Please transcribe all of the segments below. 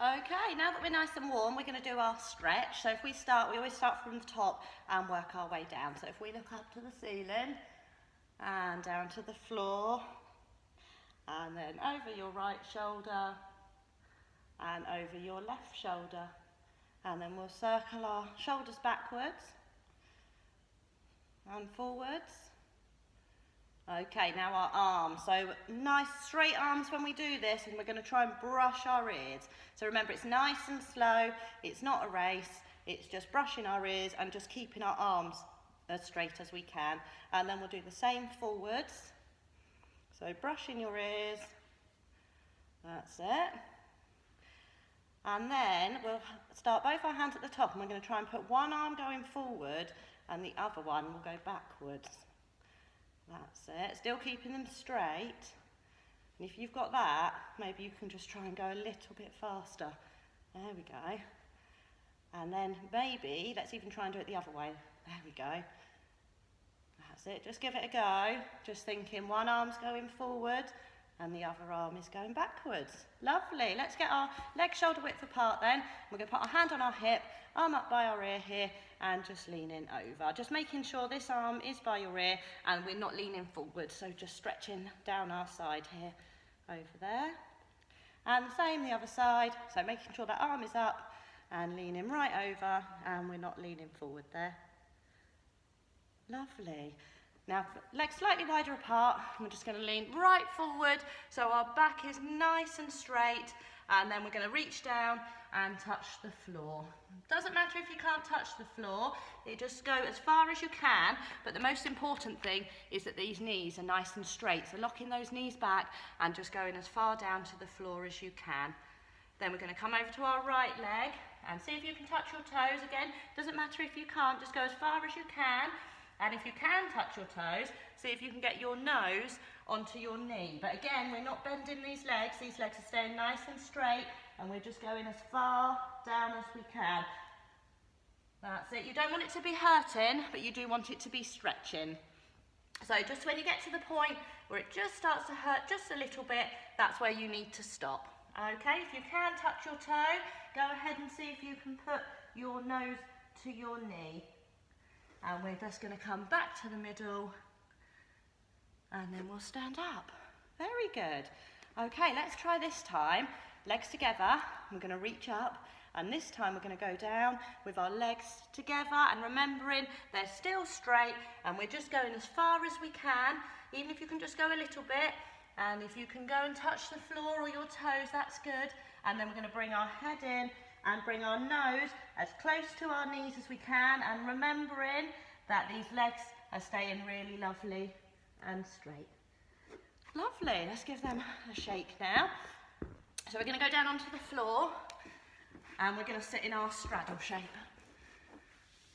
Okay, now that we're nice and warm, we're going to do our stretch. So if we always start from the top and work our way down. So if we look up to the ceiling and down to the floor, and then over your right shoulder and over your left shoulder. And then we'll circle our shoulders backwards and forwards. Okay, now our arms. So nice straight arms when we do this, and we're going to try and brush our ears. So remember, it's nice and slow. It's not a race. It's just brushing our ears and just keeping our arms as straight as we can. And then we'll do the same forwards. So brushing your ears. That's it. And then we'll start both our hands at the top, and we're going to try and put one arm going forward and the other one will go backwards. That's it. Still keeping them straight. And if you've got that, maybe you can just try and go a little bit faster. There we go. And then maybe, let's even try and do it the other way. There we go. That's it. Just give it a go. Just thinking one arm's going forward and the other arm is going backwards. Lovely. Let's get our legs shoulder width apart then. We're going to put our hand on our hip, arm up by our ear here, and just leaning over. Just making sure this arm is by your ear and we're not leaning forward. So just stretching down our side here, over there. And the same the other side. So making sure that arm is up and leaning right over, and we're not leaning forward there. Lovely. Now, legs slightly wider apart, we're just going to lean right forward so our back is nice and straight, and then we're going to reach down and touch the floor. Doesn't matter if you can't touch the floor, you just go as far as you can, but the most important thing is that these knees are nice and straight, so locking those knees back and just going as far down to the floor as you can. Then we're going to come over to our right leg and see if you can touch your toes. Again, doesn't matter if you can't, just go as far as you can. And if you can touch your toes, see if you can get your nose onto your knee. But again, we're not bending these legs are staying nice and straight, and we're just going as far down as we can. That's it. You don't want it to be hurting, but you do want it to be stretching. So just when you get to the point where it just starts to hurt just a little bit, that's where you need to stop. Okay, if you can touch your toe, go ahead and see if you can put your nose to your knee. And we're just going to come back to the middle, and then we'll stand up. Very good. Okay, let's try this time. Legs together, we're going to reach up, and this time we're going to go down with our legs together, and remembering they're still straight, and we're just going as far as we can, even if you can just go a little bit, and if you can go and touch the floor or your toes, that's good. And then we're going to bring our head in and bring our nose as close to our knees as we can, and remembering that these legs are staying really lovely and straight. Lovely, let's give them a shake now. So we're going to go down onto the floor and we're going to sit in our straddle shape.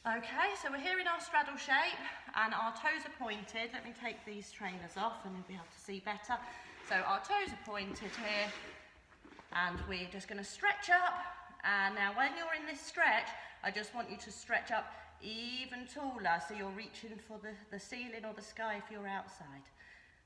Okay, so we're here in our straddle shape and our toes are pointed. Let me take these trainers off and you'll be able to see better. So our toes are pointed here, and we're just going to stretch up. And now when you're in this stretch, I just want you to stretch up even taller, so you're reaching for the ceiling or the sky if you're outside.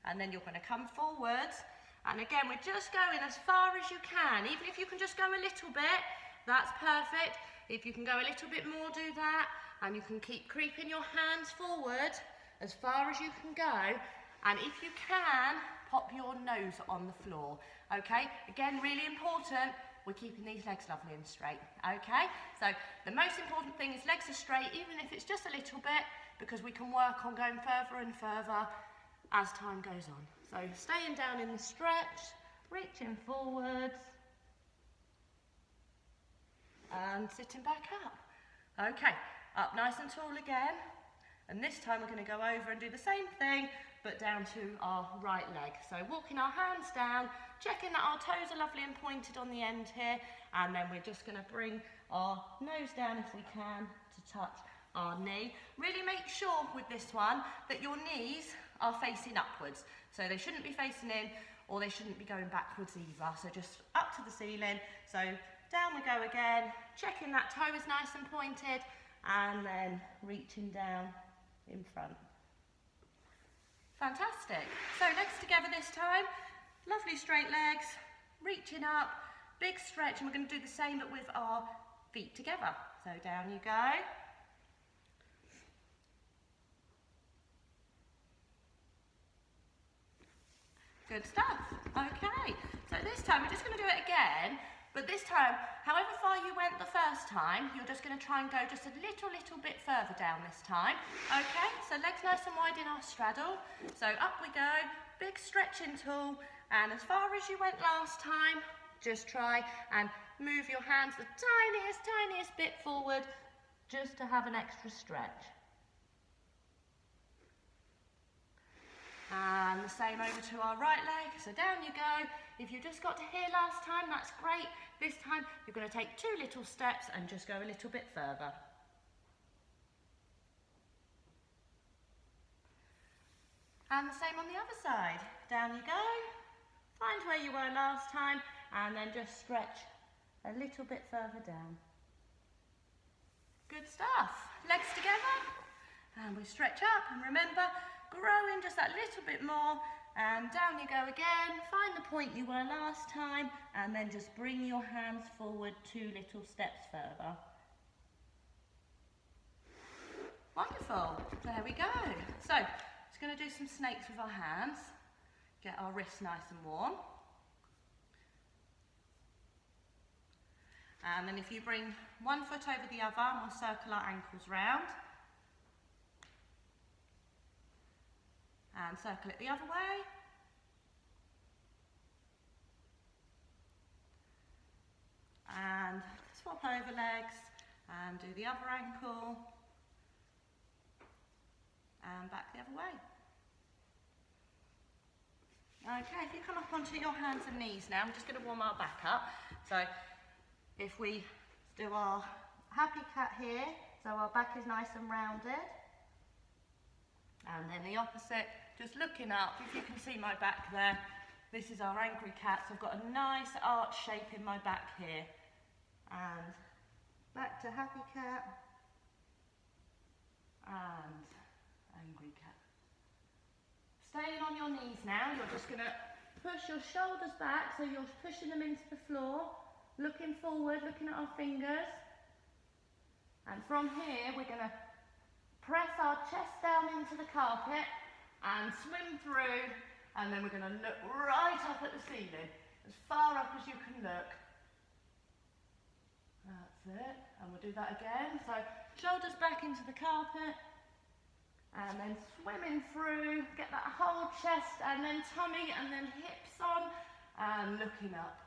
And then you're going to come forwards, and again we're just going as far as you can. Even if you can just go a little bit, that's perfect. If you can go a little bit more, do that. And you can keep creeping your hands forward as far as you can go. And if you can, pop your nose on the floor. Okay, again, really important. We're keeping these legs lovely and straight, okay? So the most important thing is legs are straight, even if it's just a little bit, because we can work on going further and further as time goes on. So staying down in the stretch, reaching forwards, and sitting back up. Okay, up nice and tall again. And this time we're going to go over and do the same thing, but down to our right leg. So walking our hands down, checking that our toes are lovely and pointed on the end here, and then we're just going to bring our nose down if we can to touch our knee. Really make sure with this one that your knees are facing upwards. So they shouldn't be facing in, or they shouldn't be going backwards either. So just up to the ceiling. So down we go again, checking that toe is nice and pointed, and then reaching down in front. Fantastic. So legs together this time, lovely straight legs, reaching up, big stretch, and we're going to do the same but with our feet together. So down you go. Good stuff. Okay, so this time we're just going to do it again, but this time, however far you went the first time, you're just going to try and go just a little bit further down this time. Okay, so legs nice and wide in our straddle. So up we go, big stretching tool, and as far as you went last time, just try and move your hands the tiniest bit forward, just to have an extra stretch. And the same over to our right leg, so down you go. If you just got to here last time, that's great. This time, you're going to take 2 little steps and just go a little bit further. And the same on the other side. Down you go, find where you were last time, and then just stretch a little bit further down. Good stuff. Legs together, and we stretch up, and remember, growing just that little bit more, and down you go again. Find the point you were last time, and then just bring your hands forward 2 little steps further. Wonderful, there we go. So, just going to do some snakes with our hands, get our wrists nice and warm. And then if you bring one foot over the other, and we'll circle our ankles round. And circle it the other way. And swap over legs and do the other ankle. And back the other way. Okay, if you come up onto your hands and knees now, we're just going to warm our back up. So if we do our happy cat here, so our back is nice and rounded. And then the opposite, just looking up, if you can see my back there, this is our angry cat, so I've got a nice arch shape in my back here. And back to happy cat, and angry cat. Staying on your knees now, you're just going to push your shoulders back, so you're pushing them into the floor, looking forward, looking at our fingers. And from here, we're going to press our chest down into the carpet and swim through, and then we're going to look right up at the ceiling, as far up as you can look. That's it, and we'll do that again. So shoulders back into the carpet, and then swimming through, get that whole chest, and then tummy, and then hips on, and looking up.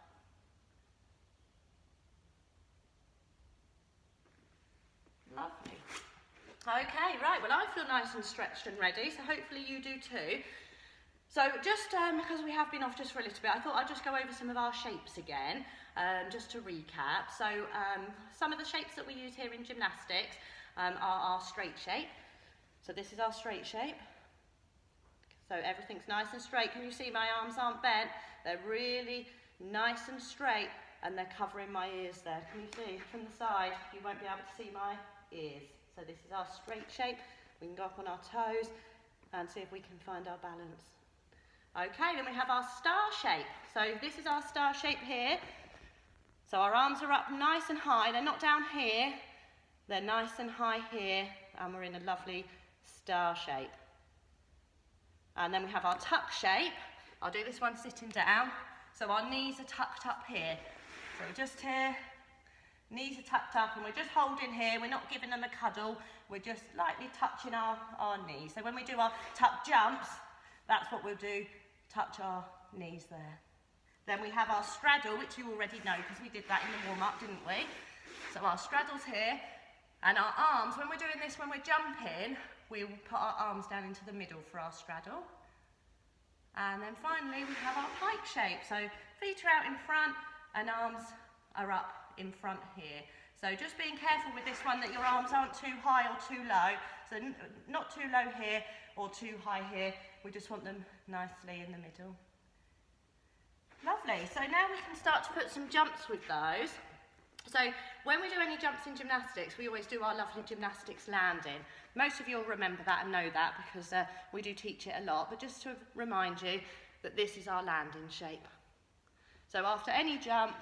Lovely. Okay, right, well I feel nice and stretched and ready, so hopefully you do too. So just because we have been off just for a little bit, I thought I'd just go over some of our shapes again, just to recap. So some of the shapes that we use here in gymnastics are our straight shape. So this is our straight shape. So everything's nice and straight. Can you see my arms aren't bent? They're really nice and straight, and they're covering my ears there. Can you see from the side? You won't be able to see my ears. So this is our straight shape. We can go up on our toes and see if we can find our balance. Okay, then we have our star shape. So this is our star shape here. So our arms are up nice and high. They're not down here. They're nice and high here. And we're in a lovely star shape. And then we have our tuck shape. I'll do this one sitting down. So our knees are tucked up here. So we're just here. Knees are tucked up, and we're just holding here. We're not giving them a cuddle. We're just lightly touching our knees. So when we do our tuck jumps, that's what we'll do, touch our knees there. Then we have our straddle, which you already know because we did that in the warm-up, didn't we? So our straddle's here, and our arms, when we're doing this, when we're jumping, we will put our arms down into the middle for our straddle. And then finally, we have our pike shape. So feet are out in front, and arms are up in front here. So just being careful with this one that your arms aren't too high or too low. So not too low here or too high here. We just want them nicely in the middle. Lovely. So now we can start to put some jumps with those. So when we do any jumps in gymnastics, we always do our lovely gymnastics landing. Most of you will remember that and know that because we do teach it a lot. But just to remind you that this is our landing shape. So after any jump,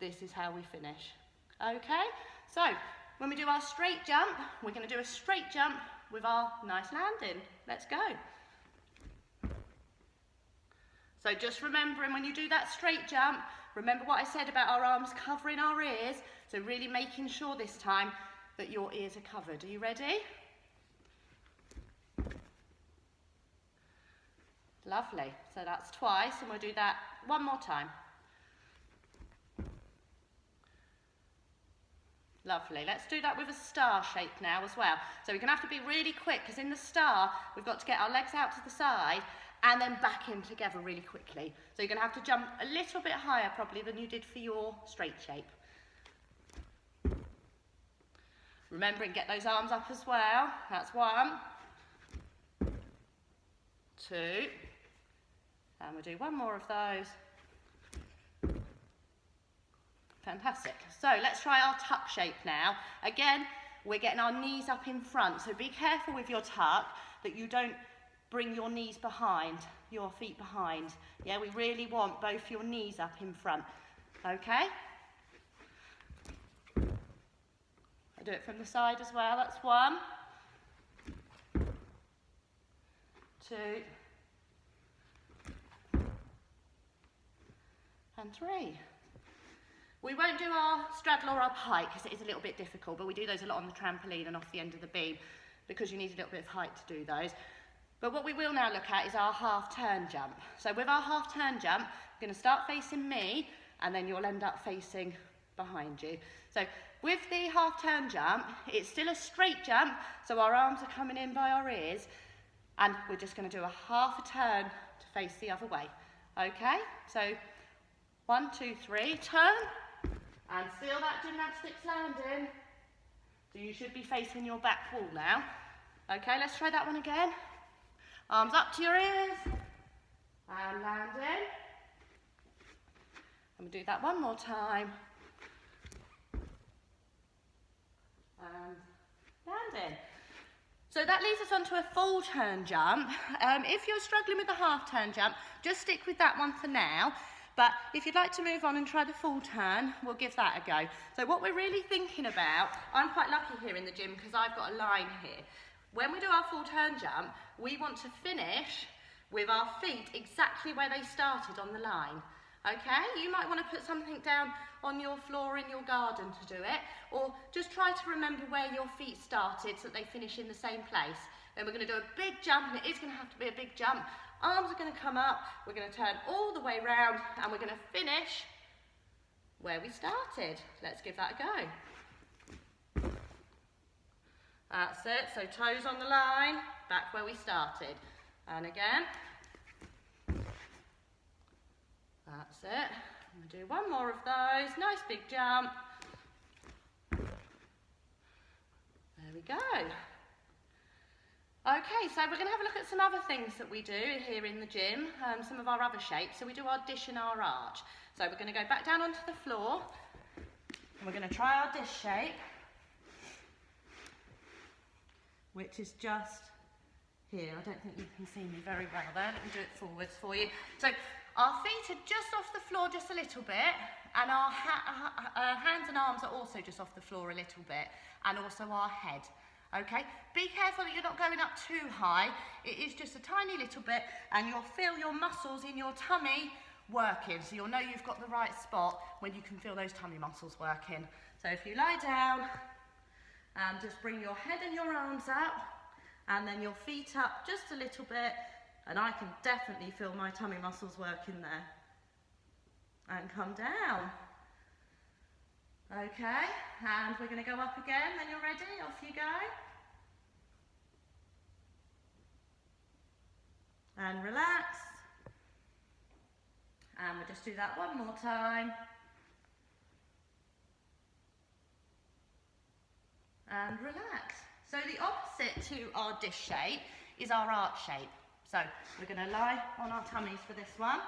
this is how we finish. Okay, so when we do our straight jump, we're going to do a straight jump with our nice landing. Let's go. So just remembering when you do that straight jump, remember what I said about our arms covering our ears, so really making sure this time that your ears are covered. Are you ready? Lovely. So that's twice, and we'll do that one more time. Lovely. Let's do that with a star shape now as well. So we're going to have to be really quick, because in the star, we've got to get our legs out to the side and then back in together really quickly. So you're going to have to jump a little bit higher probably than you did for your straight shape. Remembering, get those arms up as well. That's 1, 2, and we'll do one more of those. Fantastic. So let's try our tuck shape now. Again, we're getting our knees up in front, so be careful with your tuck that you don't bring your knees behind, your feet behind. Yeah, we really want both your knees up in front. Okay? I'll do it from the side as well. That's 1, 2, and 3. We won't do our straddle or our pike because it is a little bit difficult, but we do those a lot on the trampoline and off the end of the beam because you need a little bit of height to do those. But what we will now look at is our half turn jump. So with our half turn jump, we're going to start facing me and then you'll end up facing behind you. So with the half turn jump, it's still a straight jump, so our arms are coming in by our ears, and we're just going to do a half a turn to face the other way. Okay, so 1, 2, 3, turn, and still that gymnastics landing. So you should be facing your back wall now. Okay, let's try that one again. Arms up to your ears, and landing. And we'll do that one more time. And landing. So that leads us on to a full turn jump. If you're struggling with the half turn jump, just stick with that one for now. But if you'd like to move on and try the full turn, we'll give that a go. So what we're really thinking about, I'm quite lucky here in the gym because I've got a line here. When we do our full turn jump, we want to finish with our feet exactly where they started on the line. Okay, you might want to put something down on your floor in your garden to do it, or just try to remember where your feet started so that they finish in the same place. Then we're going to do a big jump, and it is going to have to be a big jump. Arms are going to come up, we're going to turn all the way round, and we're going to finish where we started. Let's give that a go. That's it, so toes on the line, back where we started. And again. That's it. I'm going to do one more of those. Nice big jump. There we go. Okay, so we're going to have a look at some other things that we do here in the gym, some of our other shapes. So we do our dish and our arch. So we're going to go back down onto the floor, and we're going to try our dish shape, which is just here. I don't think you can see me very well there. Let me do it forwards for you. So our feet are just off the floor just a little bit, and our hands and arms are also just off the floor a little bit, and also our head. Okay, be careful that you're not going up too high. It is just a tiny little bit, and you'll feel your muscles in your tummy working, so you'll know you've got the right spot when you can feel those tummy muscles working. So if you lie down and just bring your head and your arms up, and then your feet up just a little bit, and I can definitely feel my tummy muscles working there. And come down. Okay, and we're going to go up again. Then you're ready, off you go. And relax. And we'll just do that one more time. And relax. So the opposite to our dish shape is our arch shape. So we're going to lie on our tummies for this one.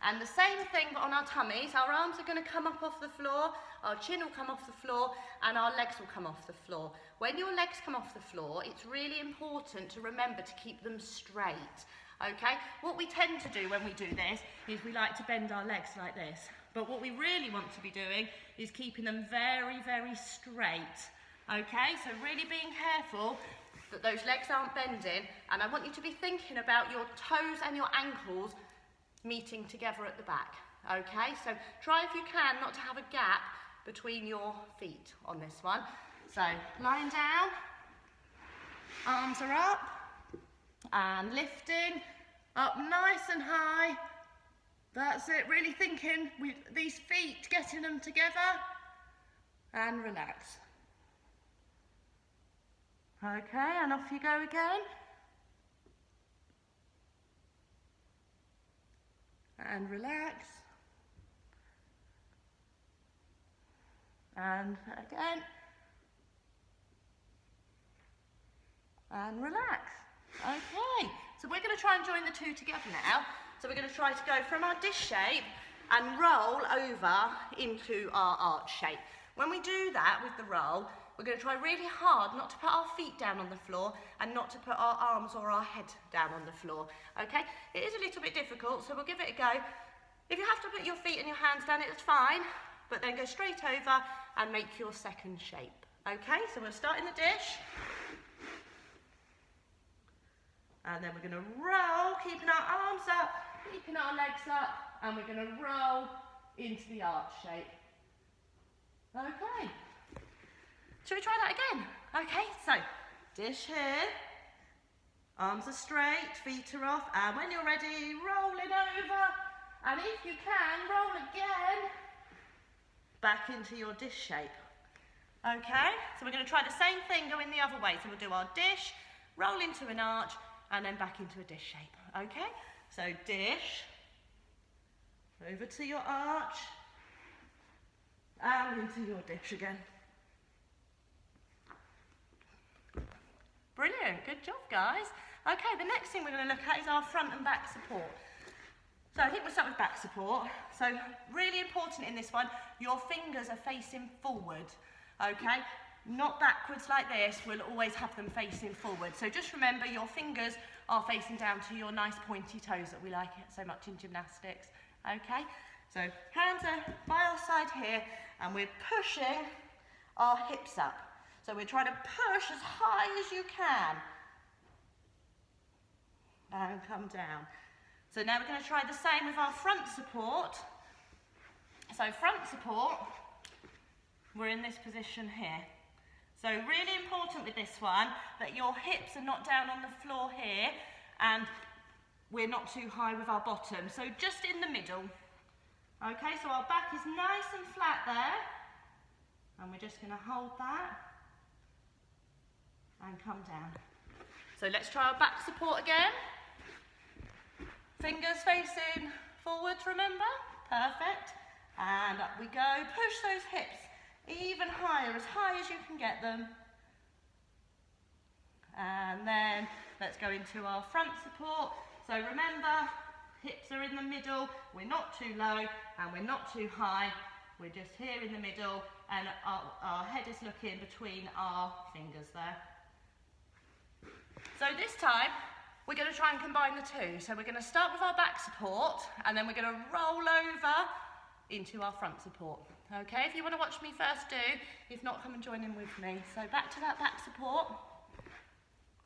And the same thing but on our tummies, our arms are going to come up off the floor, our chin will come off the floor, and our legs will come off the floor. When your legs come off the floor, it's really important to remember to keep them straight. Okay, what we tend to do when we do this is we like to bend our legs like this. But what we really want to be doing is keeping them very, very straight. Okay, so really being careful that those legs aren't bending, and I want you to be thinking about your toes and your ankles meeting together at the back. Okay, so try if you can not to have a gap between your feet on this one. So lying down, arms are up, and lifting up nice and high. That's it, really thinking with these feet, getting them together, and relax. Okay, and off you go again. And relax. And again. And relax. Okay, so we're going to try and join the two together now. So we're going to try to go from our dish shape and roll over into our arch shape. When we do that with the roll, we're going to try really hard not to put our feet down on the floor and not to put our arms or our head down on the floor. Okay, it is a little bit difficult, so we'll give it a go. If you have to put your feet and your hands down, it's fine, but then go straight over and make your second shape. Okay, so we'll start in the dish. And then we're going to roll, keeping our arms up, keeping our legs up, and we're going to roll into the arch shape. Okay. Shall we try that again? Okay, so dish here, arms are straight, feet are off, and when you're ready, rolling over, and if you can, roll again, back into your dish shape. Okay, so we're going to try the same thing going the other way. So we'll do our dish, roll into an arch, and then back into a dish shape. Okay, so dish, over to your arch, and into your dish again. Brilliant, good job guys. Okay, the next thing we're going to look at is our front and back support. So I think we'll start with back support. So really important in this one, your fingers are facing forward, okay? Not backwards like this, we'll always have them facing forward. So just remember your fingers are facing down to your nice pointy toes that we like so much in gymnastics, okay? So hands are by our side here and we're pushing our hips up. So we're trying to push as high as you can and come down. So now we're going to try the same with our front support. So front support, we're in this position here. So really important with this one that your hips are not down on the floor here and we're not too high with our bottom. So just in the middle. Okay, so our back is nice and flat there. And we're just going to hold that and come down. So let's try our back support again. Fingers facing forwards, remember? Perfect. And up we go. Push those hips even higher, as high as you can get them. And then let's go into our front support. So remember, hips are in the middle. We're not too low and we're not too high. We're just here in the middle and our head is looking between our fingers there. So this time, we're going to try and combine the two. So we're going to start with our back support and then we're going to roll over into our front support. Okay, if you want to watch me first, do. If not, come and join in with me. So back to that back support.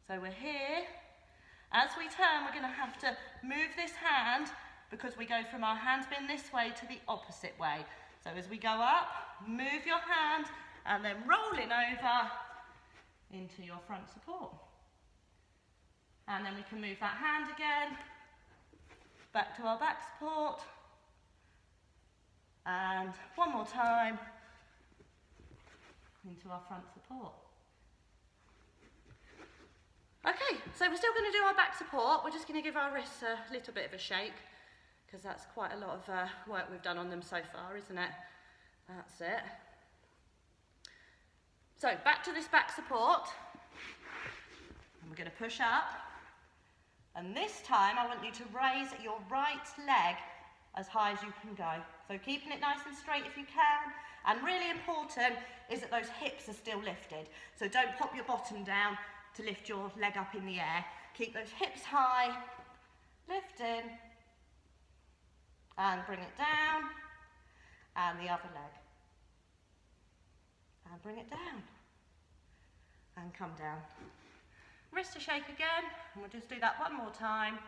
So we're here. As we turn, we're going to have to move this hand because we go from our hands being this way to the opposite way. So as we go up, move your hand and then rolling over into your front support. And then we can move that hand again, back to our back support. And one more time, into our front support. Okay, so we're still going to do our back support. We're just going to give our wrists a little bit of a shake, because that's quite a lot of work we've done on them so far, isn't it? That's it. So back to this back support. And we're going to push up. And this time I want you to raise your right leg as high as you can go. So keeping it nice and straight if you can. And really important is that those hips are still lifted. So don't pop your bottom down to lift your leg up in the air. Keep those hips high lift in, and bring it down, and the other leg. And bring it down, and come down. Wrist to shake again, and we'll just do that one more time.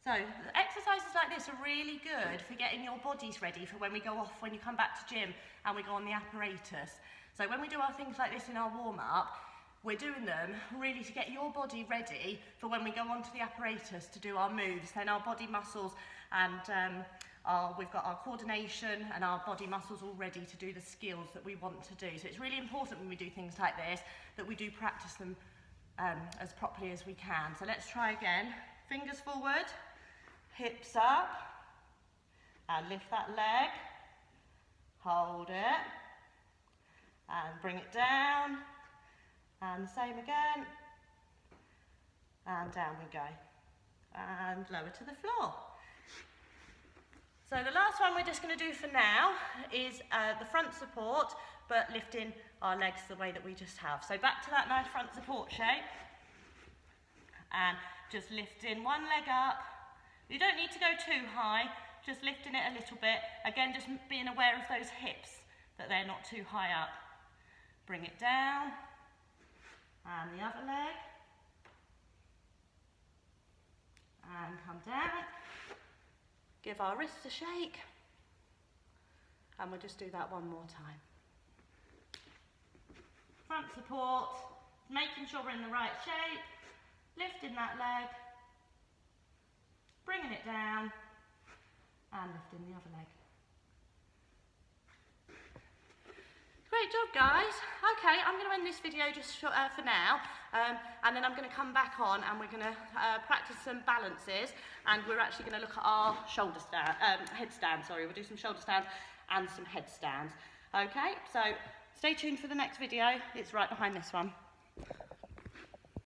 So exercises like this are really good for getting your bodies ready for when we go off, when you come back to gym and we go on the apparatus. So when we do our things like this in our warm-up, we're doing them really to get your body ready for when we go onto the apparatus to do our moves. Then our body muscles and we've got our coordination and our body muscles all ready to do the skills that we want to do. So it's really important when we do things like this that we do practice them as properly as we can. So let's try again. Fingers forward, hips up, and lift that leg, hold it, and bring it down, and the same again, and down we go, and lower to the floor. So the last one we're just going to do for now is the front support, but lifting our legs the way that we just have. So back to that nice front support shape, and just lifting one leg up. You don't need to go too high, just lifting it a little bit. Again, just being aware of those hips, that they're not too high up. Bring it down, and the other leg. And come down. Give our wrists a shake. And we'll just do that one more time. Front support, making sure we're in the right shape. Lifting that leg, bringing it down, and lifting the other leg. Great job, guys. Okay, I'm going to end this video just for now, and then I'm going to come back on and we're going to practice some balances, and we're actually going to look at our headstand. Sorry, we'll do some shoulder stands and some headstands. Okay, so stay tuned for the next video. It's right behind this one.